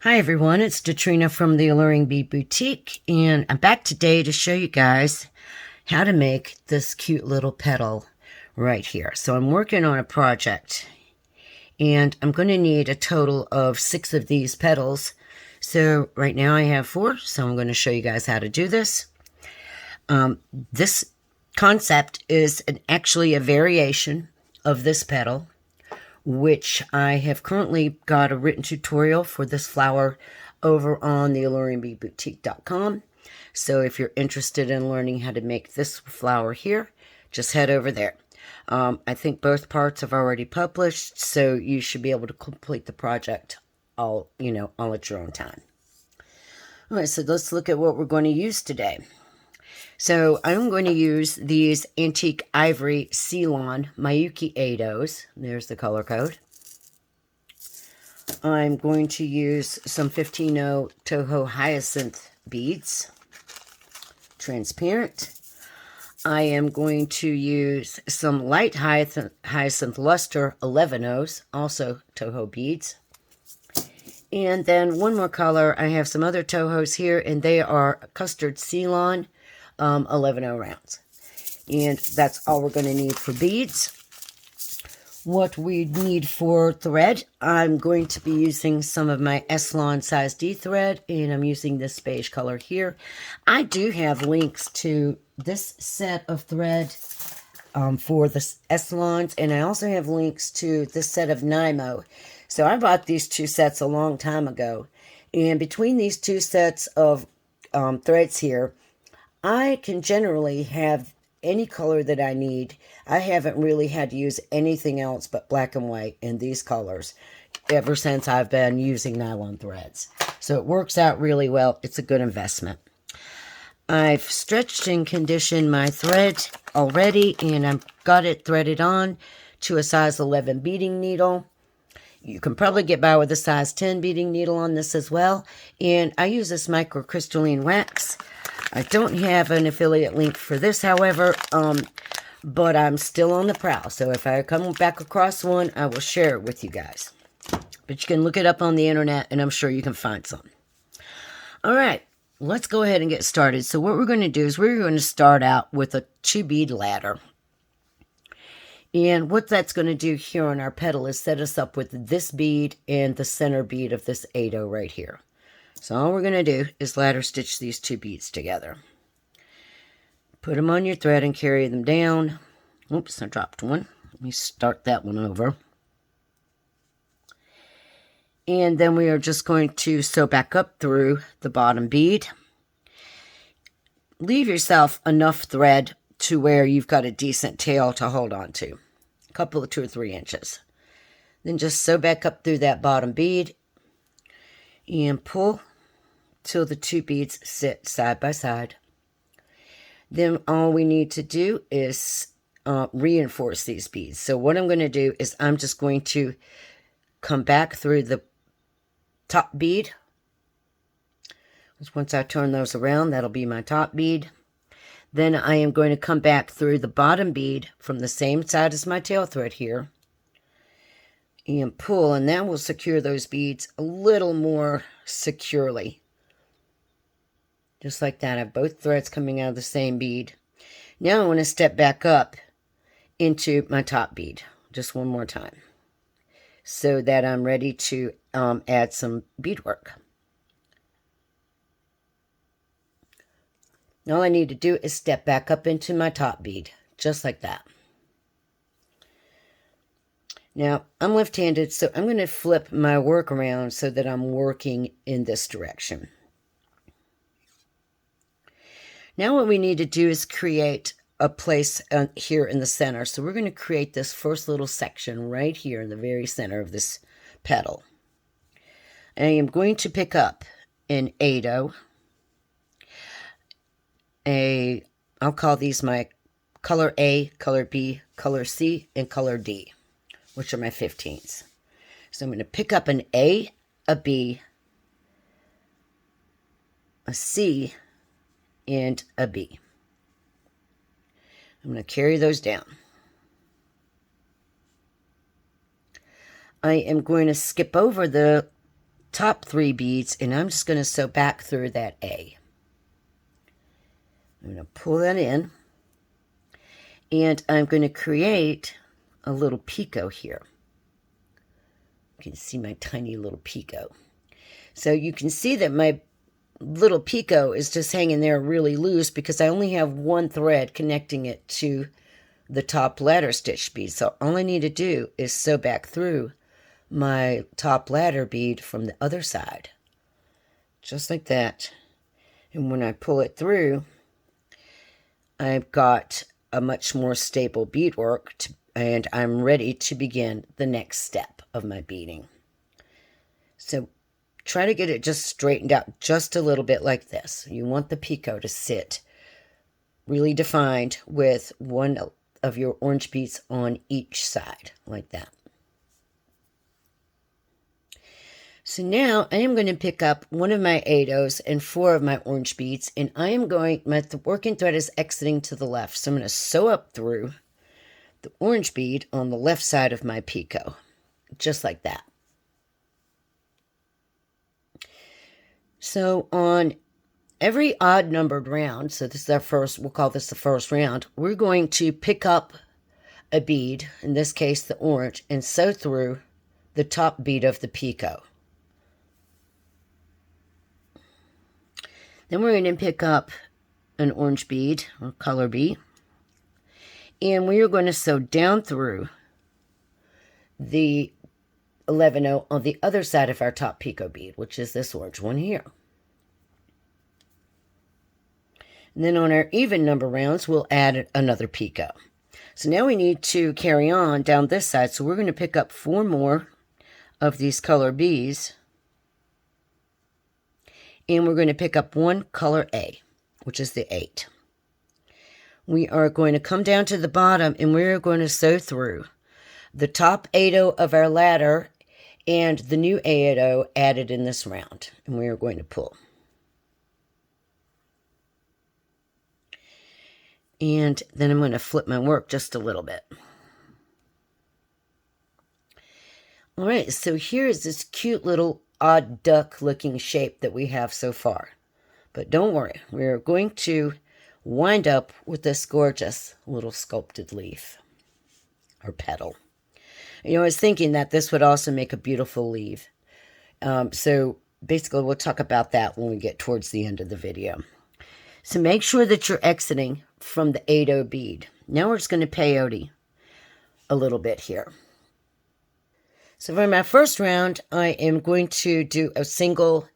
Hi everyone, it's Katrina from the Alluring Bead Boutique, and I'm back today to show you guys how to make this cute little petal right here. So I'm working on a project, and I'm going to need a total of 6 of these petals. So right now I have 4, so I'm going to show you guys how to do this. This concept is actually a variation of this petal, which I have currently got a written tutorial for this flower over on the alluringboutique.com. So if you're interested in learning how to make this flower here, just head over there. I think both parts have already published, so you should be able to complete the project all at your own time. All right, so let's look at what we're going to use today. So I'm going to use these Antique Ivory Ceylon Miyuki Eidos. There's the color code. I'm going to use some 15-0 Toho Hyacinth beads, transparent. I am going to use some light Hyacinth Luster 11-0s, also Toho beads. And then one more color, I have some other Tohos here, and they are Custard Ceylon 11-0 rounds. And that's all we're going to need for beads. What we need for thread, I'm going to be using some of my Eslon size D thread, and I'm using this beige color here. I do have links to this set of thread for the Eslons, and I also have links to this set of Nymo. So I bought these 2 sets a long time ago, and between these 2 sets of threads here, I can generally have any color that I need. I haven't really had to use anything else but black and white in these colors ever since I've been using nylon threads. So it works out really well. It's a good investment. I've stretched and conditioned my thread already, and I've got it threaded on to a size 11 beading needle. You can probably get by with a size 10 beading needle on this as well. And I use this microcrystalline wax. I don't have an affiliate link for this, however, but I'm still on the prowl. So if I come back across one, I will share it with you guys. But you can look it up on the internet, and I'm sure you can find some. All right, let's go ahead and get started. So what we're going to do is we're going to start out with a 2-bead ladder. And what that's going to do here on our petal is set us up with this bead and the center bead of this 8-0 right here. So all we're going to do is ladder stitch these 2 beads together. Put them on your thread and carry them down. Oops, I dropped one. Let me start that one over. And then we are just going to sew back up through the bottom bead. Leave yourself enough thread to where you've got a decent tail to hold on to. A couple of 2 or 3 inches. Then just sew back up through that bottom bead and pull till the 2 beads sit side by side. Then all we need to do is reinforce these beads. So what I'm going to do is I'm just going to come back through the top bead. Once I turn those around, that'll be my top bead. Then I am going to come back through the bottom bead from the same side as my tail thread here and pull, and that will secure those beads a little more securely. Just like that. I have both threads coming out of the same bead. Now I want to step back up into my top bead just one more time so that I'm ready to add some beadwork. All I need to do is step back up into my top bead, just like that. Now, I'm left-handed, so I'm going to flip my work around so that I'm working in this direction. Now what we need to do is create a place here in the center. So we're going to create this first little section right here in the very center of this petal. I am going to pick up an 8-0. I'll call these my color A, color B, color C, and color D, which are my 15s. So I'm going to pick up an A, a B, a C, and a B. I'm going to carry those down. I am going to skip over the top 3 beads, and I'm just going to sew back through that A. I'm going to pull that in, and I'm going to create a little picot here. You can see my tiny little picot. So you can see that my little picot is just hanging there really loose because I only have one thread connecting it to the top ladder stitch bead. So all I need to do is sew back through my top ladder bead from the other side. Just like that. And when I pull it through, I've got a much more stable beadwork, and I'm ready to begin the next step of my beading. So try to get it just straightened out just a little bit like this. You want the picot to sit really defined with one of your orange beads on each side, like that. So now I am going to pick up one of my 8/0s and 4 of my orange beads, and I am going, my working thread is exiting to the left. So I'm going to sew up through the orange bead on the left side of my picot, just like that. So on every odd numbered round, so this is our first, we'll call this the first round, we're going to pick up a bead, in this case the orange, and sew through the top bead of the picot. Then we're going to pick up an orange bead, or color bead, and we are going to sew down through the 11/0 on the other side of our top picot bead, which is this orange one here. And then on our even number rounds, we'll add another picot. So now we need to carry on down this side. So we're going to pick up 4 more of these color beads. And we're going to pick up 1 color A, which is the 8. We are going to come down to the bottom, and we're going to sew through the top 8/0 of our ladder and the new 8/0 added in this round. And we are going to pull. And then I'm going to flip my work just a little bit. All right, so here's this cute little odd duck looking shape that we have so far. But don't worry, we're going to wind up with this gorgeous little sculpted leaf or petal. You know, I was thinking that this would also make a beautiful leaf. So basically we'll talk about that when we get towards the end of the video. So make sure that you're exiting from the 8/0 bead. Now we're just going to peyote a little bit here. So for my first round, I am going to do a single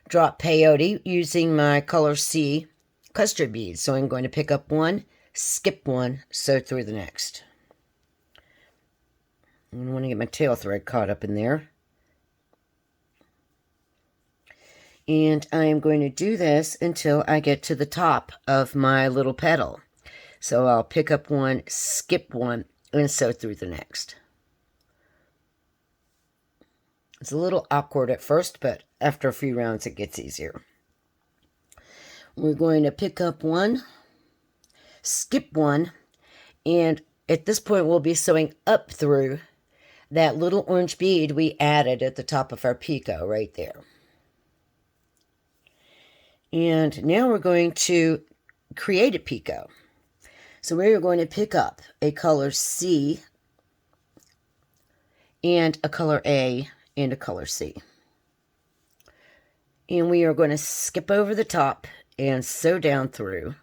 drop peyote using my color C custard bead. So I'm going to pick up 1, skip 1, sew through the next. I want to get my tail thread caught up in there. And I am going to do this until I get to the top of my little petal. So I'll pick up 1, skip 1, and sew through the next. It's a little awkward at first, but after a few rounds it gets easier. We're going to pick up 1, skip 1, and at this point we'll be sewing up through that little orange bead we added at the top of our picot right there. And now we're going to create a picot. So we're going to pick up a color C and a color A and a color C. And we are going to skip over the top and sew down through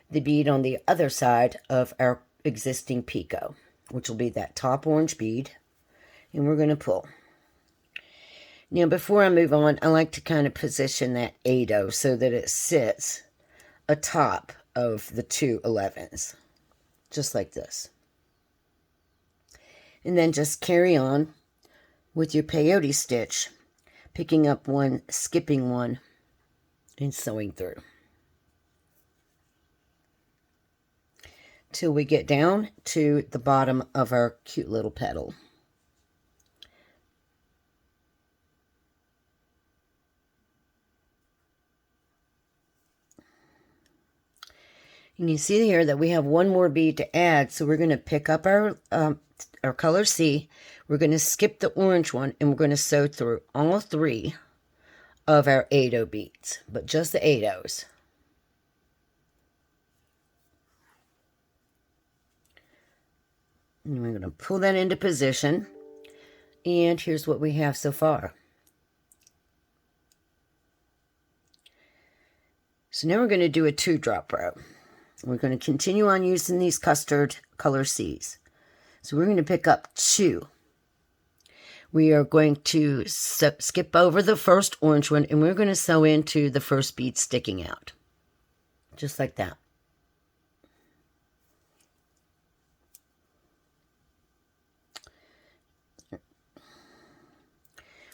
the bead on the other side of our existing picot, which will be that top orange bead. And we're going to pull. Now, before I move on, I like to kind of position that 8/0 so that it sits atop of the 2 11s, just like this. And then just carry on with your peyote stitch, picking up 1, skipping 1, and sewing through. Till we get down to the bottom of our cute little petal. You can see here that we have 1 more bead to add, so we're going to pick up our color C, we're going to skip the orange one, and we're going to sew through all 3 of our 8-0 beads, but just the 8-0s. And we're going to pull that into position. And here's what we have so far. So now we're going to do a 2-drop row. We're going to continue on using these custard color C's. So we're going to pick up 2. We are going to skip over the first orange one, and we're going to sew into the first bead sticking out. Just like that.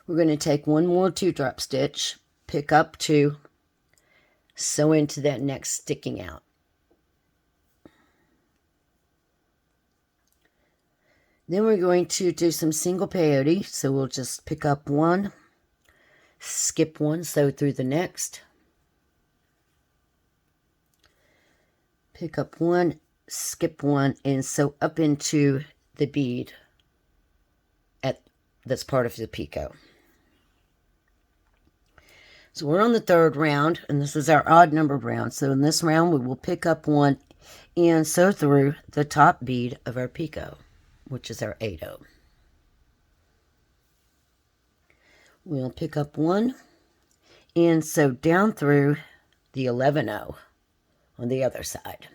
We're going to take one more 2-drop stitch, pick up 2, sew into that next sticking out. Then we're going to do some single peyote, so we'll just pick up 1, skip 1, sew through the next. Pick up 1, skip 1, and sew up into the bead that's part of the picot. So we're on the 3rd round, and this is our odd numbered round. So in this round, we will pick up 1 and sew through the top bead of our picot, which is our 8-0. We'll pick up 1 and sew down through the 11-0 on the other side.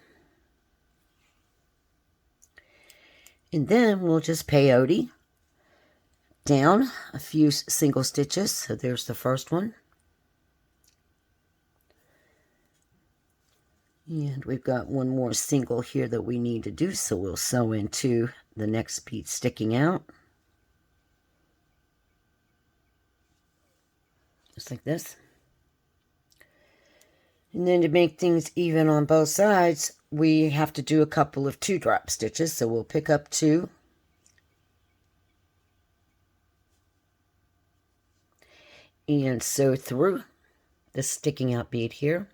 And then we'll just peyote down a few single stitches. So there's the first one. And we've got one more single here that we need to do, so we'll sew into the next bead sticking out. Just like this. And then to make things even on both sides, we have to do a couple of 2-drop stitches, so we'll pick up 2. And sew through the sticking out bead here.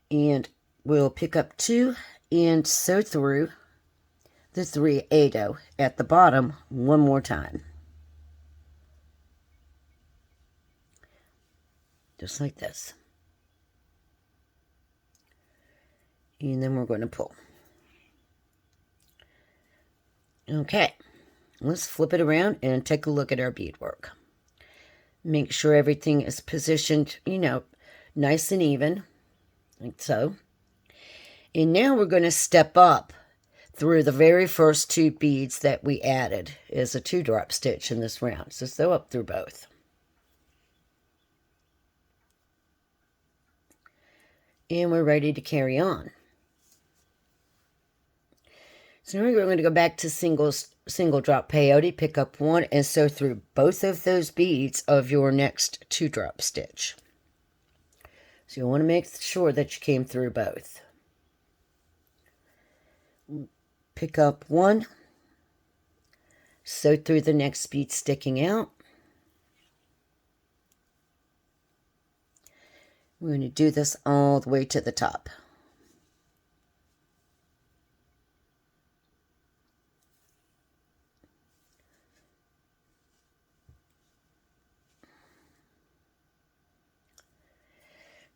And we'll pick up 2 and sew through the 3 8-0 at the bottom one more time. Just like this. And then we're going to pull. Okay, let's flip it around and take a look at our beadwork. Make sure everything is positioned, nice and even. Like so. And now we're going to step up through the very first 2 beads that we added as a 2-drop stitch in this round. So sew up through both. And we're ready to carry on. So now we're going to go back to single drop peyote, pick up 1, and sew through both of those beads of your next 2-drop stitch. So you want to make sure that you came through both. Pick up 1, sew through the next bead sticking out. We're going to do this all the way to the top.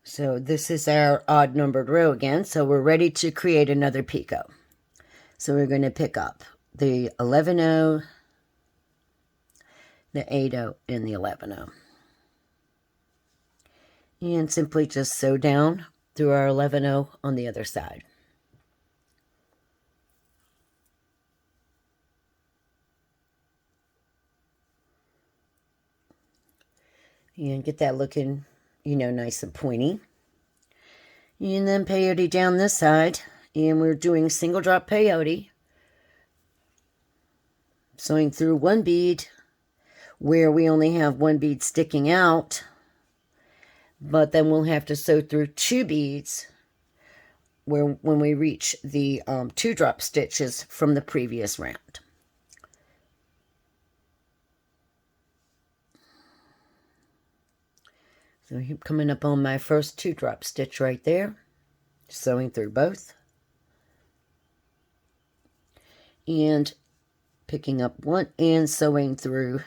So this is our odd numbered row again, so we're ready to create another picot. So we're going to pick up the 11-0, the 8-0, and the 11-0. And simply just sew down through our 11-0 on the other side. And get that looking, nice and pointy. And then peyote down this side. And we're doing single drop peyote. Sewing through 1 bead where we only have 1 bead sticking out. But then we'll have to sew through 2 beads when we reach the 2-drop stitches from the previous round. So I'm coming up on my first 2-drop stitch right there, sewing through both, and picking up 1 and sewing through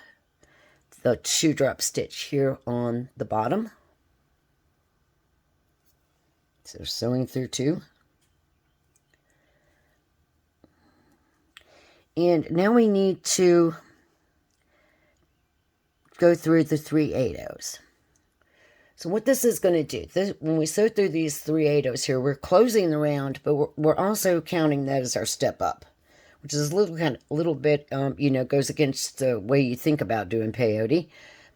the 2-drop stitch here on the bottom. So sewing through 2. And now we need to go through the 3/8. So what this is going to do, when we sew through these 3/8 here, we're closing the round, but we're also counting that as our step up, which is a little bit, goes against the way you think about doing peyote.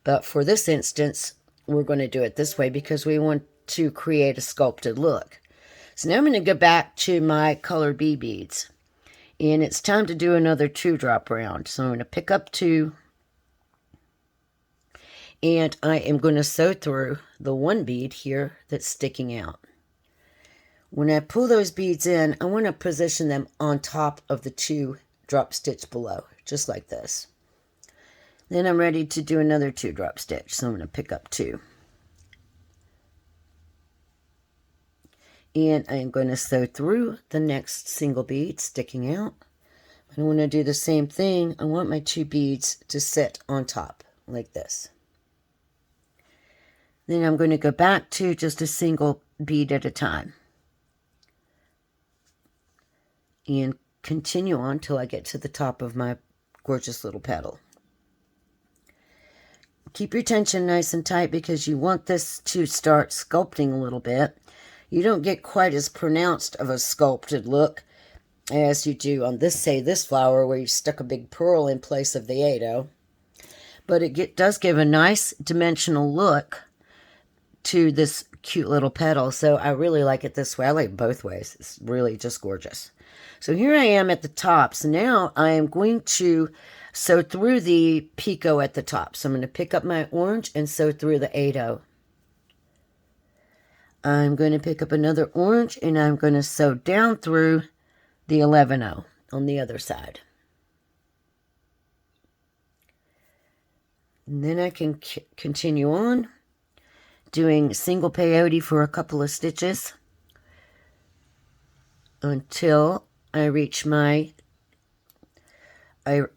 But for this instance, we're going to do it this way because we want to create a sculpted look. So now I'm going to go back to my colored bee beads, and it's time to do another 2-drop round. So I'm going to pick up 2. And I am going to sew through the 1 bead here that's sticking out. When I pull those beads in, I want to position them on top of the 2-drop stitch below, just like this. Then I'm ready to do another 2-drop stitch, so I'm going to pick up 2. And I'm going to sew through the next single bead sticking out. I want to do the same thing. I want my 2 beads to sit on top, like this. Then I'm going to go back to just a single bead at a time. And continue on till I get to the top of my gorgeous little petal. Keep your tension nice and tight because you want this to start sculpting a little bit. You don't get quite as pronounced of a sculpted look as you do on this flower where you stuck a big pearl in place of the 8/0. But it does give a nice dimensional look to this cute little petal, so I really like it this way. I like it both ways. It's really just gorgeous. So here I am at the top. So now I am going to sew through the picot at the top. So I'm going to pick up my orange and sew through the 8/0. I'm going to pick up another orange and I'm going to sew down through the 11/0 on the other side. And then I can continue on doing single peyote for a couple of stitches until I reach my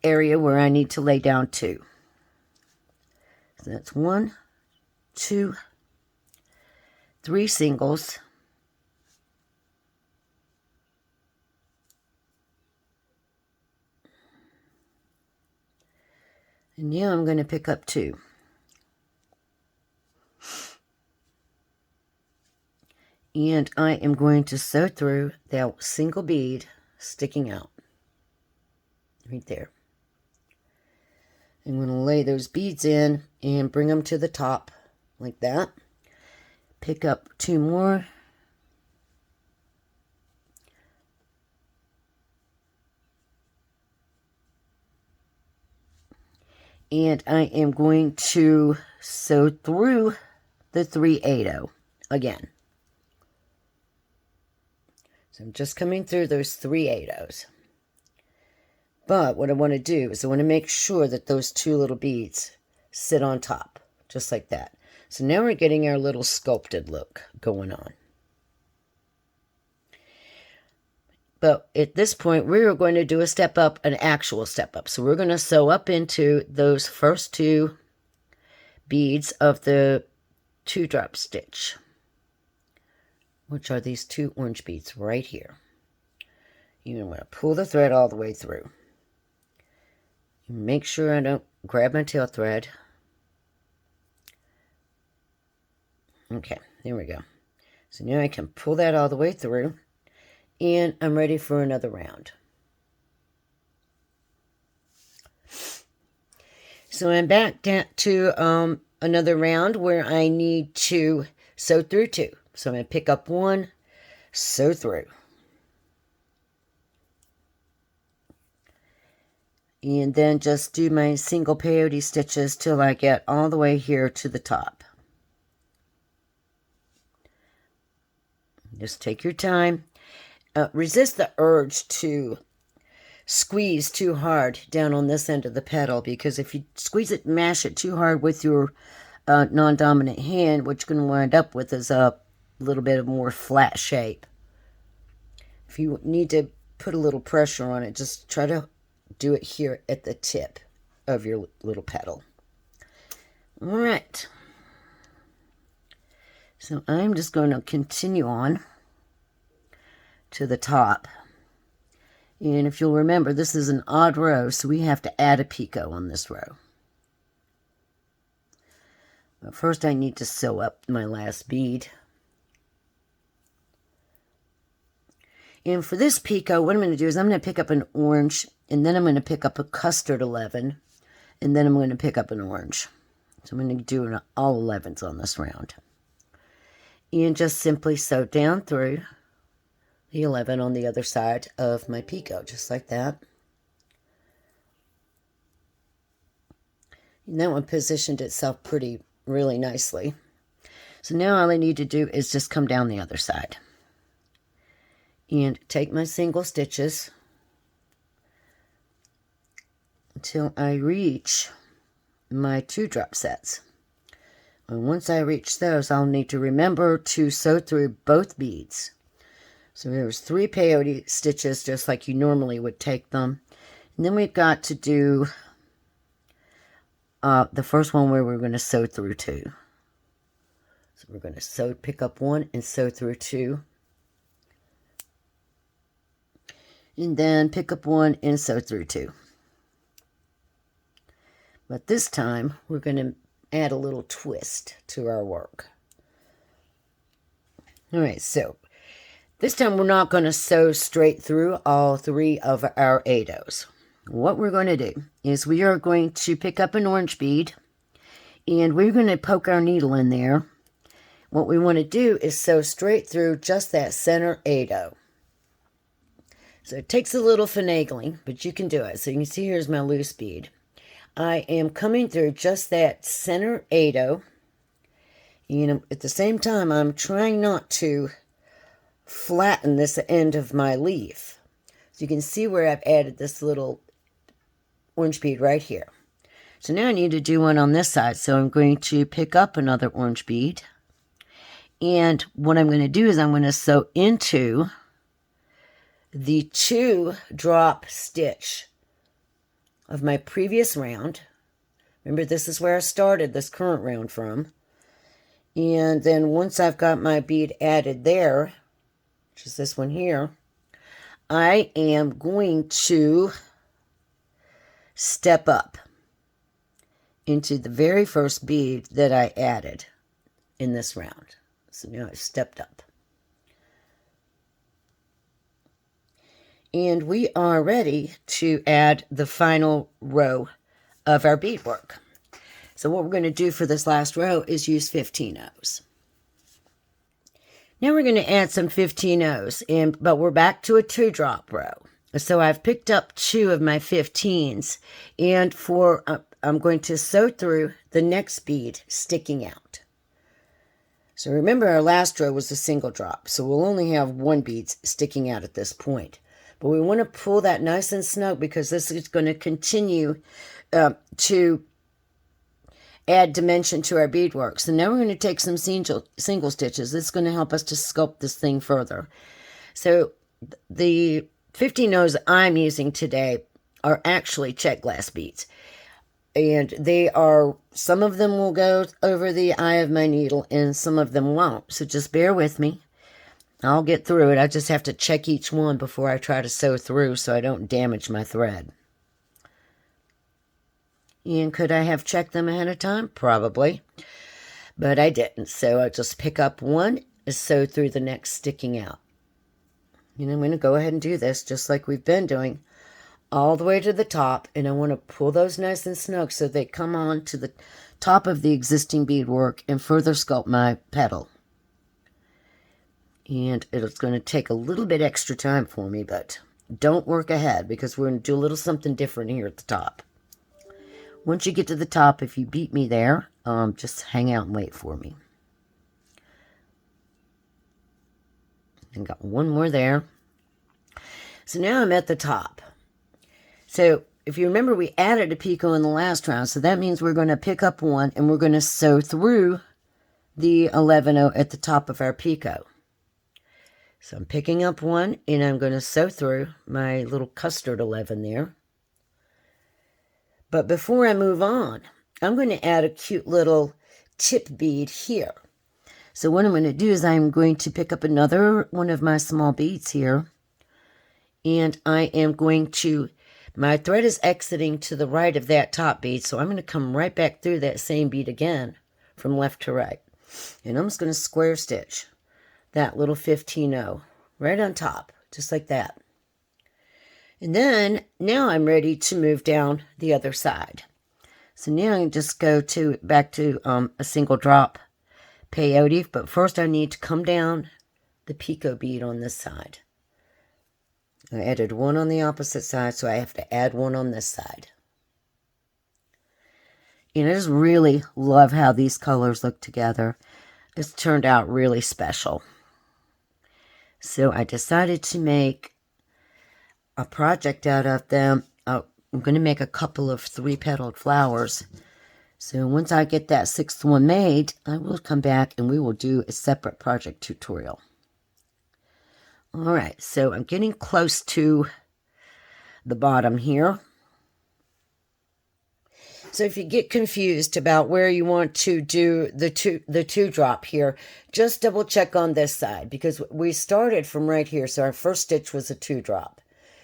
area where I need to lay down 2. So that's 1, 2, 3 singles, and now I'm going to pick up 2. And I am going to sew through that single bead sticking out. Right there. I'm going to lay those beads in and bring them to the top like that. Pick up 2 more. And I am going to sew through the 3/8 again. So I'm just coming through those 3/8. But what I want to do is I want to make sure that those 2 little beads sit on top, just like that. So now we're getting our little sculpted look going on. But at this point, we're going to do a step up, an actual step up. So we're going to sew up into those first 2 beads of the 2-drop stitch, which are these 2 orange beads right here. You're going to pull the thread all the way through. Make sure I don't grab my tail thread. Okay, there we go. So now I can pull that all the way through, and I'm ready for another round. So I'm back down to another round where I need to sew through 2. So I'm going to pick up 1, sew through. And then just do my single peyote stitches till I get all the way here to the top. Just take your time. Resist the urge to squeeze too hard down on this end of the petal, because if you squeeze it, mash it too hard with your non-dominant hand, what you're going to wind up with is a little bit of more flat shape. If you need to put a little pressure on it, just try to do it here at the tip of your little petal. All right. So I'm just going to continue on to the top. And if you'll remember, this is an odd row, so we have to add a picot on this row. But first I need to sew up my last bead. And for this picot, what I'm going to do is I'm going to pick up an orange, and then I'm going to pick up a custard 11, and then I'm going to pick up an orange. So I'm going to do all 11s on this round. And just simply sew down through the 11 on the other side of my picot, just like that. And that one positioned itself really nicely. So now all I need to do is just come down the other side. And take my single stitches until I reach my 2 drop sets. And once I reach those, I'll need to remember to sew through both beads. So there's 3 peyote stitches, just like you normally would take them. And then we've got to do the first one where we're going to sew through 2. So we're going to pick up 1 and sew through 2. And then pick up 1 and sew through 2. But this time, we're going to add a little twist to our work. All right, so this time we're not going to sew straight through all 3 of our 8-ohs. What we're going to do is we are going to pick up an orange bead, and we're going to poke our needle in there. What we want to do is sew straight through just that center 8-oh. So it takes a little finagling, but you can do it. So you can see here's my loose bead. I am coming through just that center 8-oh. And at the same time, I'm trying not to flatten this end of my leaf. So you can see where I've added this little orange bead right here. So now I need to do one on this side. So I'm going to pick up another orange bead. And what I'm going to do is I'm going to sew into the 2 drop stitch of my previous round. Remember, this is where I started this current round from. And then once I've got my bead added there, which is this one here, I am going to step up into the very first bead that I added in this round. So now I've stepped up. And we are ready to add the final row of our beadwork. So what we're going to do for this last row is use 15 ohs. Now we're going to add some 15 ohs, but we're back to a 2-drop row. So I've picked up 2 of my 15s, and I'm going to sew through the next bead sticking out. So remember, our last row was a single drop, so we'll only have 1 bead sticking out at this point. But we want to pull that nice and snug because this is going to continue to add dimension to our beadwork. So now we're going to take some single stitches. This is going to help us to sculpt this thing further. So the 15 ohs I'm using today are actually check glass beads. And some of them will go over the eye of my needle and some of them won't. So just bear with me. I'll get through it. I just have to check each one before I try to sew through so I don't damage my thread. And could I have checked them ahead of time? Probably. But I didn't. So I just pick up 1 and sew through the next sticking out. And I'm going to go ahead and do this just like we've been doing all the way to the top. And I want to pull those nice and snug so they come on to the top of the existing beadwork and further sculpt my petal. And it's going to take a little bit extra time for me, but don't work ahead because we're going to do a little something different here at the top. Once you get to the top, if you beat me there, just hang out and wait for me. And got 1 more there. So now I'm at the top. So if you remember, we added a picot in the last round, so that means we're going to pick up 1 and we're going to sew through the 11-oh at the top of our picot. So I'm picking up 1 and I'm going to sew through my little custard 11 there. But before I move on, I'm going to add a cute little tip bead here. So what I'm going to do is I'm going to pick up another one of my small beads here. And I am going to, my thread is exiting to the right of that top bead. So I'm going to come right back through that same bead again from left to right. And I'm just going to square stitch that little 15-0 right on top, just like that. And then now I'm ready to move down the other side. So now I can just go back to a single drop peyote, but first I need to come down the picot bead on this side. I added one on the opposite side, so I have to add one on this side. And I just really love how these colors look together. It's turned out really special. So I decided to make a project out of them. I'm going to make a couple of 3-petaled flowers. So once I get that 6th one made, I will come back and we will do a separate project tutorial. All right, so I'm getting close to the bottom here. So if you get confused about where you want to do the two drop here, just double check on this side because we started from right here. So our first stitch was a 2 drop.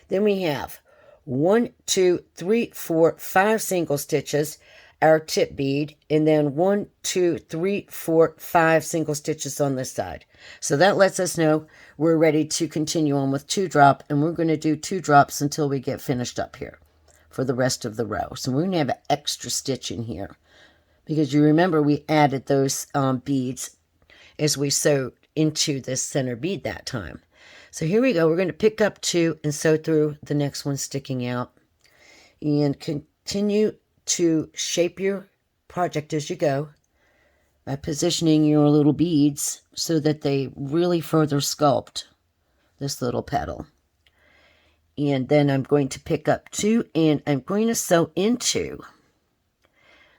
Then we have 1, 2, 3, 4, 5 single stitches, our tip bead, and then 1, 2, 3, 4, 5 single stitches on this side. So that lets us know we're ready to continue on with 2 drop, and we're going to do 2 drops until we get finished up here for the rest of the row. So we're going to have an extra stitch in here because you remember we added those beads as we sewed into this center bead that time. So here we go. We're going to pick up 2 and sew through the next one sticking out and continue to shape your project as you go by positioning your little beads so that they really further sculpt this little petal. And then I'm going to pick up 2 and I'm going to sew into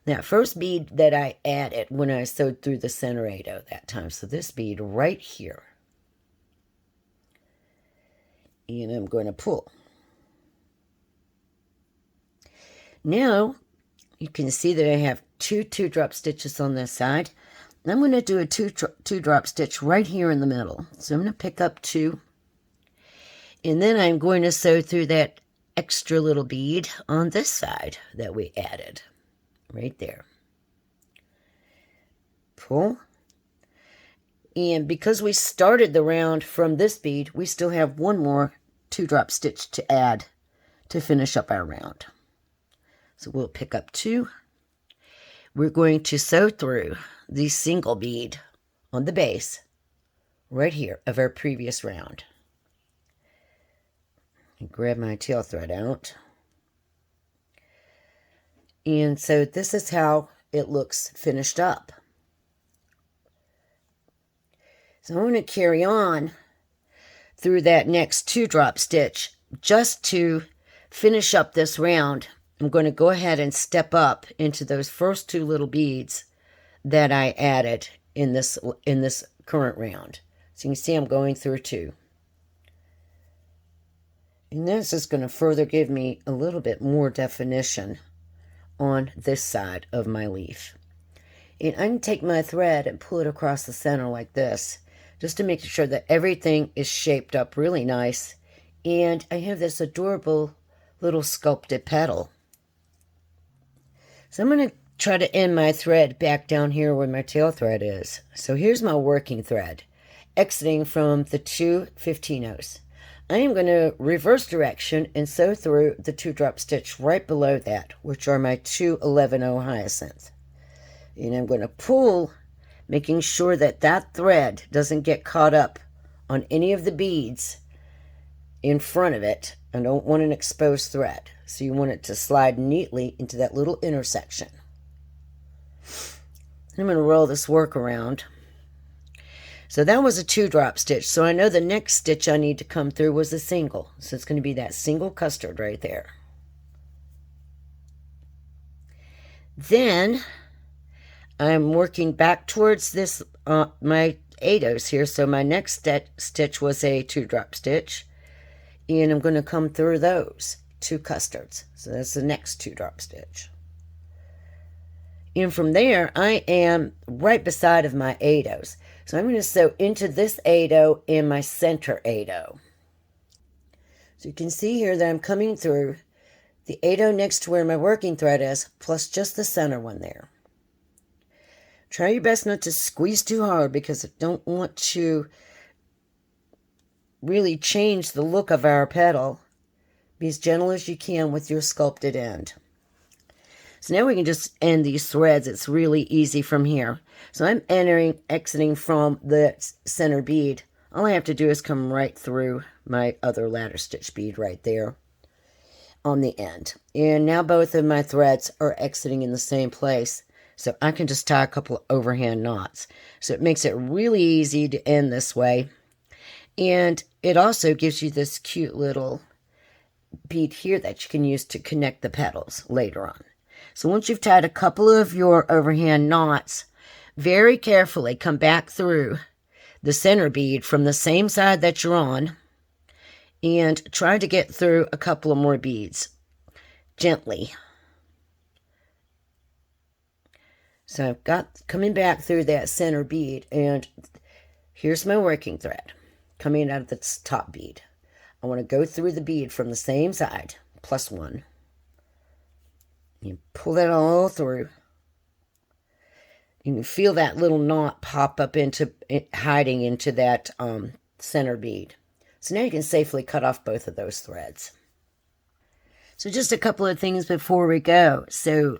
that first bead that I added when I sewed through the center 8-0 that time. So this bead right here. And I'm going to pull. Now you can see that I have 2 2-drop stitches on this side. I'm going to do a 2-drop stitch right here in the middle. So I'm going to pick up 2. And then I'm going to sew through that extra little bead on this side that we added. Right there. Pull. And because we started the round from this bead, we still have one more 2-drop stitch to add to finish up our round. So we'll pick up 2. We're going to sew through the single bead on the base right here of our previous round. And grab my tail thread out. And so this is how it looks finished up. So I'm going to carry on through that next 2-drop stitch just to finish up this round. I'm going to go ahead and step up into those first 2 little beads that I added in this current round. So you can see I'm going through 2. And this is going to further give me a little bit more definition on this side of my leaf. And I can take my thread and pull it across the center like this, just to make sure that everything is shaped up really nice. And I have this adorable little sculpted petal. So I'm going to try to end my thread back down here where my tail thread is. So here's my working thread, exiting from the 2 15-0s. I am going to reverse direction and sew through the 2-drop stitch right below that, which are my 2 11-0 hyacinth. And I'm going to pull, making sure that that thread doesn't get caught up on any of the beads in front of it. I don't want an exposed thread. So you want it to slide neatly into that little intersection. I'm going to roll this work around. So that was a 2-drop stitch. So I know the next stitch I need to come through was a single. So it's going to be that single custard right there. Then I'm working back towards this, my 8-0s here. So my next stitch was a 2-drop stitch. And I'm going to come through those 2 custards. So that's the next 2-drop stitch. And from there, I am right beside of my 8/0s. So I'm going to sew into this 8/0 and my center 8/0. So you can see here that I'm coming through the 8/0 next to where my working thread is, plus just the center one there. Try your best not to squeeze too hard because I don't want to really change the look of our petal. Be as gentle as you can with your sculpted end. So now we can just end these threads. It's really easy from here. So I'm exiting from the center bead. All I have to do is come right through my other ladder stitch bead right there on the end. And now both of my threads are exiting in the same place. So I can just tie a couple of overhand knots. So it makes it really easy to end this way. And it also gives you this cute little bead here that you can use to connect the petals later on. So once you've tied a couple of your overhand knots, very carefully come back through the center bead from the same side that you're on and try to get through a couple of more beads gently. So I've got coming back through that center bead, and here's my working thread coming out of the top bead. I want to go through the bead from the same side, plus one. You pull that all through. You can feel that little knot pop up into it, hiding into that center bead. So now you can safely cut off both of those threads. So just a couple of things before we go. So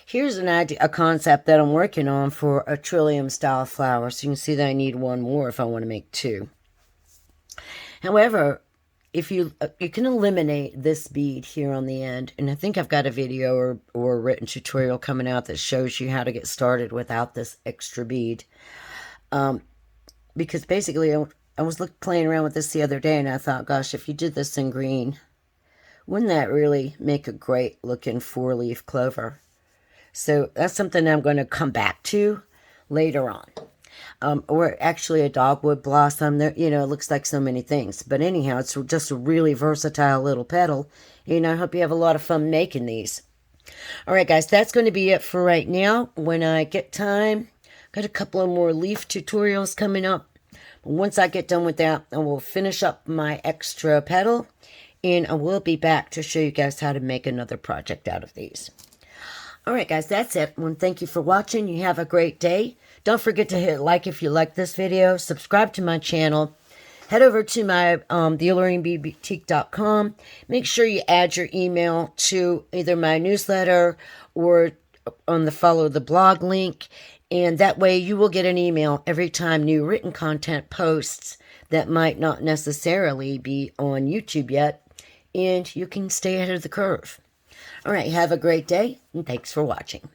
here's an idea, a concept that I'm working on for a trillium style flower. So you can see that I need one more if I want to make two. However, if you can eliminate this bead here on the end, and I think I've got a video or a written tutorial coming out that shows you how to get started without this extra bead. Because basically I was playing around with this the other day, and I thought, gosh, if you did this in green, wouldn't that really make a great looking 4-leaf clover? So that's something I'm going to come back to later on. Or actually a dogwood blossom. There, you know, it looks like so many things. But anyhow, it's just a really versatile little petal. And I hope you have a lot of fun making these. All right, guys, that's going to be it for right now. When I get time, got a couple of more leaf tutorials coming up. Once I get done with that, I will finish up my extra petal. And I will be back to show you guys how to make another project out of these. All right, guys, that's it. Well, thank you for watching. You have a great day. Don't forget to hit like if you like this video. Subscribe to my channel. Head over to my thealluringboutique.com. Make sure you add your email to either my newsletter or on the follow the blog link. And that way you will get an email every time new written content posts that might not necessarily be on YouTube yet. And you can stay ahead of the curve. All right, have a great day, and thanks for watching.